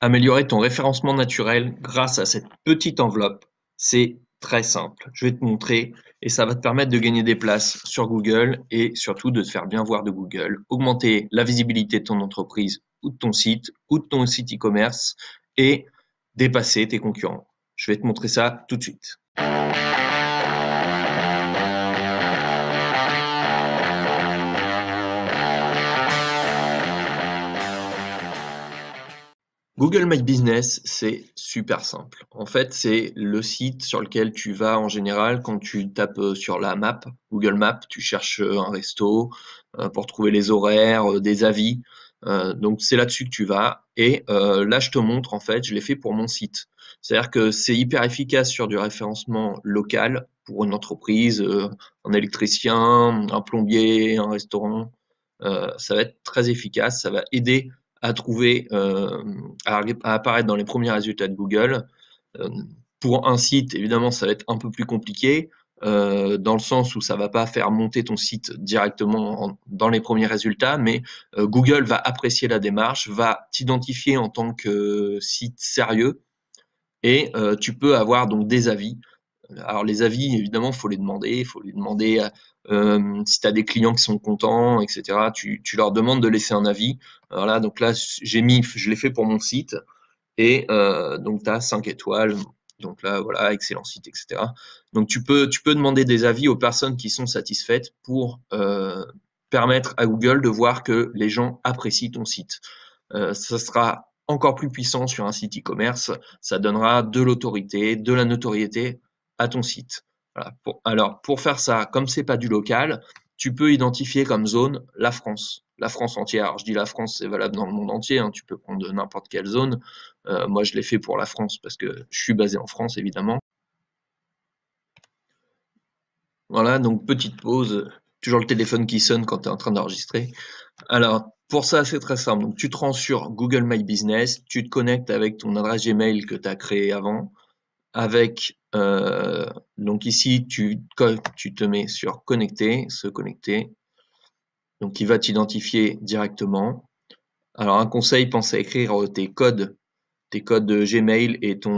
Améliorer ton référencement naturel grâce à cette petite enveloppe, c'est très simple. Je vais te montrer et ça va te permettre de gagner des places sur Google et surtout de te faire bien voir de Google, augmenter la visibilité de ton entreprise ou de ton site e-commerce et dépasser tes concurrents. Je vais te montrer ça tout de suite. Google My Business, c'est super simple. En fait, c'est le site sur lequel tu vas en général quand tu tapes sur la map, Google Maps, tu cherches un resto pour trouver les horaires, des avis. Donc c'est là-dessus que tu vas. Et là, je te montre, en fait, je l'ai fait pour mon site. C'est-à-dire que c'est hyper efficace sur du référencement local pour une entreprise, un électricien, un plombier, un restaurant. Ça va être très efficace, ça va aider à trouver, à apparaître dans les premiers résultats de Google. Euh, pour un site, évidemment, ça va être un peu plus compliqué, dans le sens où ça va pas faire monter ton site directement dans les premiers résultats, mais Google va apprécier la démarche, va t'identifier en tant que site sérieux et tu peux avoir donc des avis. Alors les avis, évidemment, il faut les demander si tu as des clients qui sont contents, etc. Tu leur demandes de laisser un avis. Voilà, donc là, je l'ai fait pour mon site et donc tu as 5 étoiles. Donc là, voilà, excellent site, etc. Donc tu peux demander des avis aux personnes qui sont satisfaites pour permettre à Google de voir que les gens apprécient ton site. Ça sera encore plus puissant sur un site e-commerce. Ça donnera de l'autorité, de la notoriété à ton site. Voilà. Alors, pour faire ça, comme c'est pas du local, tu peux identifier comme zone la France entière. Alors, je dis la France, c'est valable dans le monde entier, hein, tu peux prendre n'importe quelle zone. Moi, je l'ai fait pour la France parce que je suis basé en France, évidemment. Voilà, donc petite pause, toujours le téléphone qui sonne quand tu es en train d'enregistrer. Alors, pour ça, c'est très simple. Donc, tu te rends sur Google My Business, tu te connectes avec ton adresse Gmail que tu as créée avant. Avec, donc ici, tu te mets sur connecter, se connecter. Donc, il va t'identifier directement. Alors, un conseil, pense à écrire tes codes Gmail et ton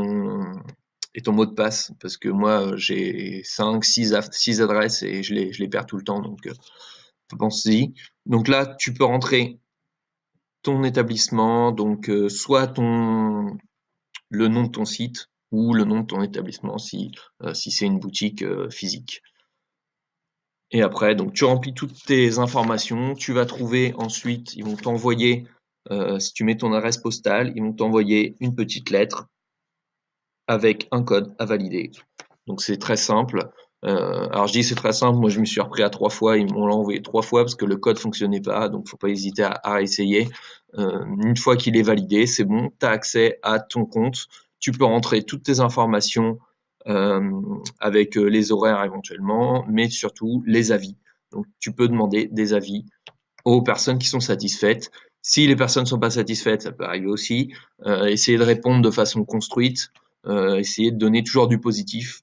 mot de passe, parce que moi, j'ai 5, 6 adresses et je les perds tout le temps. Donc, pense-y. Donc là, tu peux rentrer ton établissement, donc soit le nom de ton site ou le nom de ton établissement si c'est une boutique physique. Et après, donc tu remplis toutes tes informations, tu vas trouver ensuite, ils vont t'envoyer, si tu mets ton adresse postale, ils vont t'envoyer une petite lettre avec un code à valider. Donc c'est très simple. Alors je dis c'est très simple, moi je me suis repris à 3 fois, ils m'ont envoyé 3 fois parce que le code fonctionnait pas, donc faut pas hésiter à réessayer. Une fois qu'il est validé, c'est bon, tu as accès à ton compte, tu peux rentrer toutes tes informations avec les horaires éventuellement, mais surtout les avis. Donc tu peux demander des avis aux personnes qui sont satisfaites. Si les personnes ne sont pas satisfaites, ça peut arriver aussi. Essayer de répondre de façon construite, essayer de donner toujours du positif.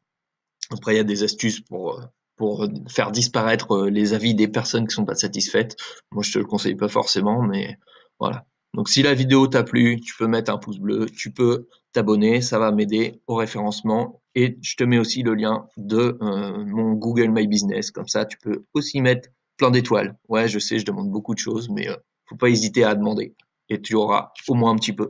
Après, il y a des astuces pour faire disparaître les avis des personnes qui sont pas satisfaites. Moi, je te le conseille pas forcément, mais voilà. Donc, si la vidéo t'a plu, tu peux mettre un pouce bleu, tu peux t'abonner, ça va m'aider au référencement. Et je te mets aussi le lien de mon Google My Business. Comme ça, tu peux aussi mettre plein d'étoiles. Ouais, je sais, je demande beaucoup de choses, mais faut pas hésiter à demander. Et tu auras au moins un petit peu.